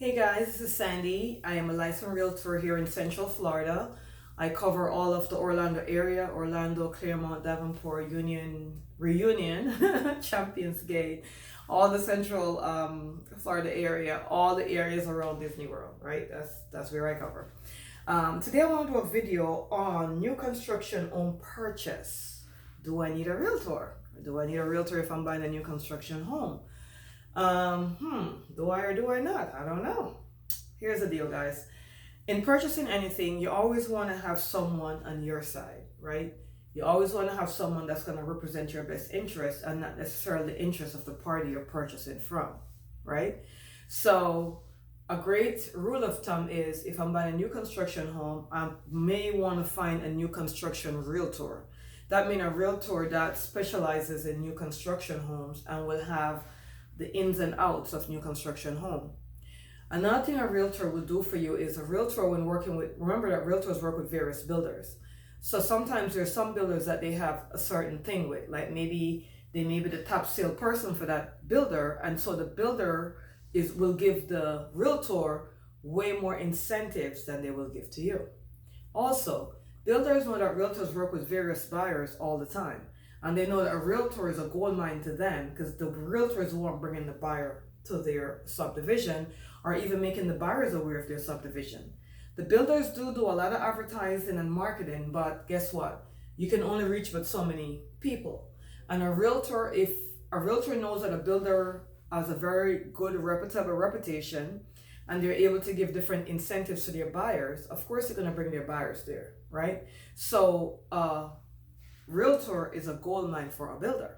Hey guys, this is Sandy. I am a licensed realtor here in Central Florida. I cover all of the Orlando area, Orlando, Claremont, Davenport, Union, Reunion, Champions Gate, all the Central Florida area, all the areas around Disney World, right? That's where I cover. Today I want to do a video on new construction home purchase. Do I need a realtor? Do I need a realtor if I'm buying a new construction home? Do I or do I not? I don't know. Here's the deal, guys. In purchasing anything, you always want to have someone on your side, right? You always want to have someone that's going to represent your best interest and not necessarily the interest of the party you're purchasing from, right? So, a great rule of thumb is if I'm buying a new construction home, I may want to find a new construction realtor. That means a realtor that specializes in new construction homes and will have the ins and outs of new construction home. Another thing a realtor will do for you is a realtor when working with, remember that realtors work with various builders. So sometimes there's some builders that they have a certain thing with, like maybe they may be the top salesperson for that builder, and so the builder will give the realtor way more incentives than they will give to you. Also, builders know that realtors work with various buyers all the time. And they know that a realtor is a gold mine to them because the realtors won't bring in the buyer to their subdivision or even making the buyers aware of their subdivision. The builders do a lot of advertising and marketing, but guess what? You can only reach but so many people. And a realtor, if a realtor knows that a builder has a very good reputable reputation and they're able to give different incentives to their buyers, of course they're going to bring their buyers there, right? So, realtor is a gold mine for a builder.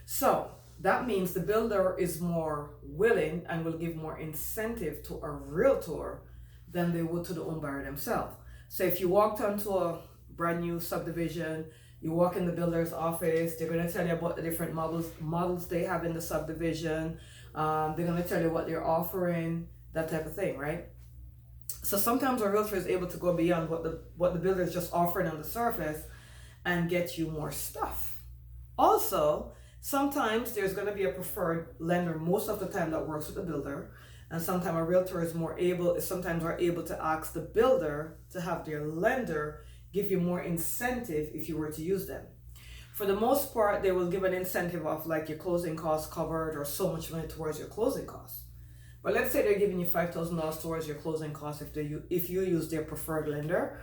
So that means the builder is more willing and will give more incentive to a realtor than they would to the home buyer themselves. So if you walked onto a brand new subdivision, you walk in the builder's office, they're going to tell you about the different models they have in the subdivision. They're going to tell you what they're offering, that type of thing, right? So sometimes a realtor is able to go beyond what the builder is just offering on the surface and get you more stuff. Also, sometimes there's going to be a preferred lender most of the time that works with the builder, and sometimes a realtor is sometimes are able to ask the builder to have their lender give you more incentive if you were to use them. For the most part, they will give an incentive of like your closing costs covered or so much money towards your closing costs. But let's say they're giving you $5,000 towards your closing costs if you use their preferred lender,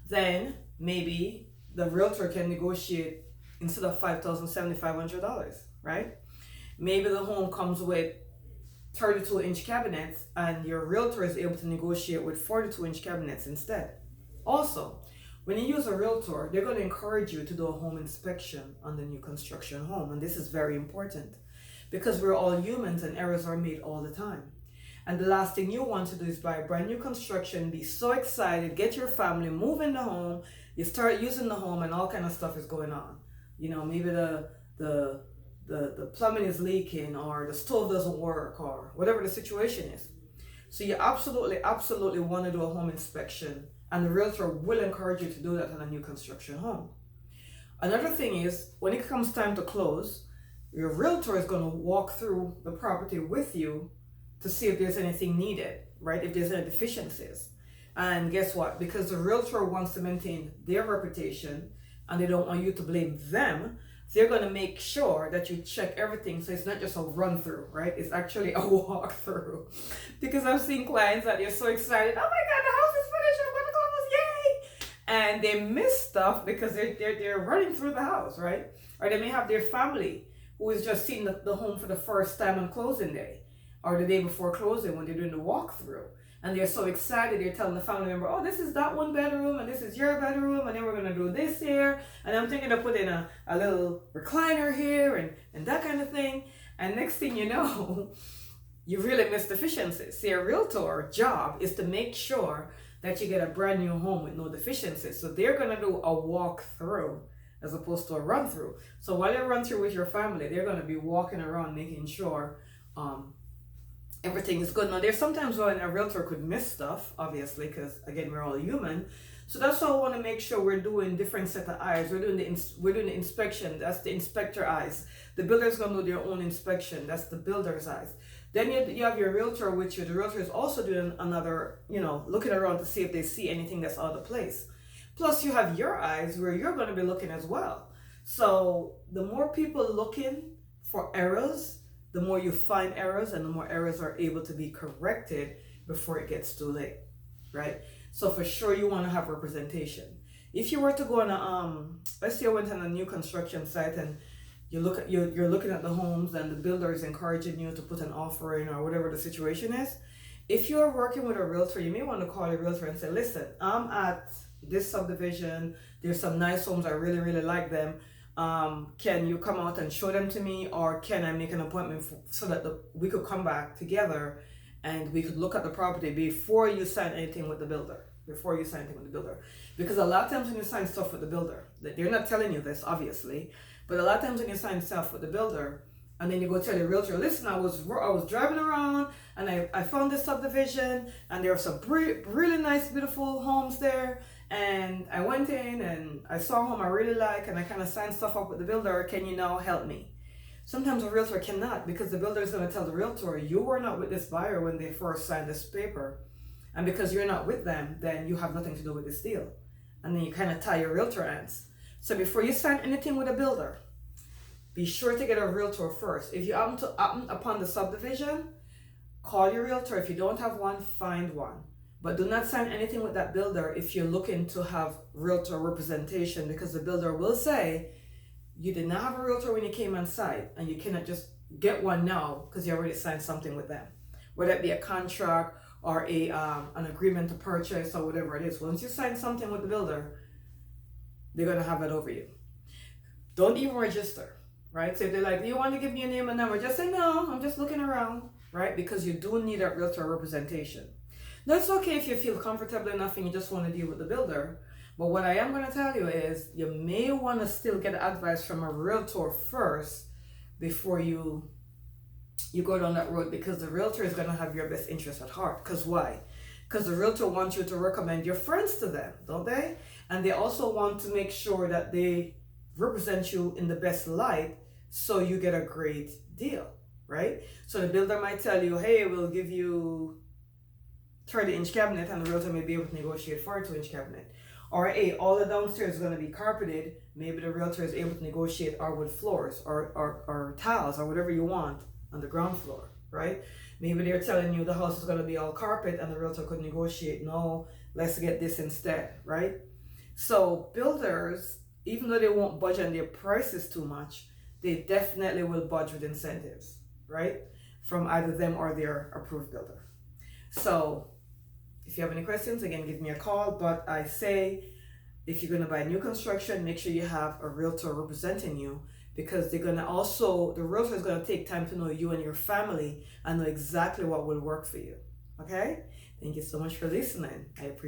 then maybe the realtor can negotiate instead of $5,000, $7,500, right? Maybe the home comes with 32-inch cabinets and your realtor is able to negotiate with 42-inch cabinets instead. Also, when you use a realtor, they're going to encourage you to do a home inspection on the new construction home. And this is very important because we're all humans and errors are made all the time. And the last thing you want to do is buy a brand new construction, be so excited, get your family, move in the home, you start using the home and all kind of stuff is going on. You know, maybe the plumbing is leaking or the stove doesn't work or whatever the situation is. So you absolutely want to do a home inspection, and the realtor will encourage you to do that on a new construction home. Another thing is when it comes time to close, your realtor is going to walk through the property with you to see if there's anything needed, right? If there's any deficiencies. And guess what? Because the realtor wants to maintain their reputation and they don't want you to blame them, they're going to make sure that you check everything. So it's not just a run through, right? It's actually a walk through. Because I've seen clients that they're so excited, oh my God, the house is finished, I'm going to close, yay! And they miss stuff because they're running through the house, right? Or they may have their family who is just seeing the home for the first time on closing day or the day before closing when they're doing the walkthrough. And they're so excited, they're telling the family member, oh, this is that one bedroom, and this is your bedroom, and then we're going to do this here, and I'm thinking of putting a little recliner here, and that kind of thing. And next thing you know, you really miss deficiencies. See, a realtor job is to make sure that you get a brand new home with no deficiencies. So they're going to do a walk-through as opposed to a run-through. So while you run through with your family, they're going to be walking around making sure everything is good. Now, there's sometimes when a realtor could miss stuff, obviously, because again, we're all human. So that's why I want to make sure we're doing different set of eyes. We're doing the inspection. That's the inspector eyes. The builder's gonna do their own inspection. That's the builder's eyes. Then you have your realtor with you. The realtor is also doing another, looking around to see if they see anything that's out of place. Plus, you have your eyes where you're going to be looking as well. So the more people looking for errors, the more you find errors, and the more errors are able to be corrected before it gets too late, right? So for sure, you want to have representation. If you were to go on a let's say you went on a new construction site and you're looking at the homes and the builder is encouraging you to put an offer in or whatever the situation is. If you're working with a realtor, you may want to call a realtor and say, listen, I'm at this subdivision. There's some nice homes. I really, really like them. Can you come out and show them to me, or can I make an appointment so that we could come back together and we could look at the property before you sign anything with the builder? Because a lot of times when you sign stuff with the builder, they're not telling you this, obviously, but a lot of times when you sign stuff with the builder, and then you go tell the realtor, listen, I was driving around and I found this subdivision and there are some really nice, beautiful homes there. And I went in and I saw a home I really like and I kind of signed stuff up with the builder. Can you now help me? Sometimes a realtor cannot, because the builder is going to tell the realtor, you were not with this buyer when they first signed this paper. And because you're not with them, then you have nothing to do with this deal. And then you kind of tie your realtor hands. So before you sign anything with a builder, be sure to get a realtor first. If you happen upon the subdivision, call your realtor. If you don't have one, find one. But do not sign anything with that builder if you're looking to have realtor representation, because the builder will say, you did not have a realtor when you came on site, and you cannot just get one now because you already signed something with them. Whether it be a contract or an agreement to purchase or whatever it is. Once you sign something with the builder, they're going to have it over you. Don't even register, right? So if they're like, do you want to give me a name and number? Just say, no, I'm just looking around, right? Because you do need a realtor representation. That's okay if you feel comfortable enough and you just want to deal with the builder. But what I am going to tell you is you may want to still get advice from a realtor first before you go down that road, because the realtor is going to have your best interest at heart. Because why? Because the realtor wants you to recommend your friends to them, don't they? And they also want to make sure that they represent you in the best light so you get a great deal, right? So the builder might tell you, hey, we'll give you 30-inch cabinet, and the realtor may be able to negotiate for a 2-inch cabinet. Or hey, all the downstairs is going to be carpeted. Maybe the realtor is able to negotiate hardwood floors or tiles or whatever you want on the ground floor, right? Maybe they're telling you the house is going to be all carpet and the realtor could negotiate, no, let's get this instead, right? So builders, even though they won't budge on their prices too much, they definitely will budge with incentives, right? From either them or their approved builder. So if you have any questions, again, give me a call. But I say, if you're going to buy new construction, make sure you have a realtor representing you, because the realtor is going to take time to know you and your family and know exactly what will work for you. Okay? Thank you so much for listening. I appreciate it.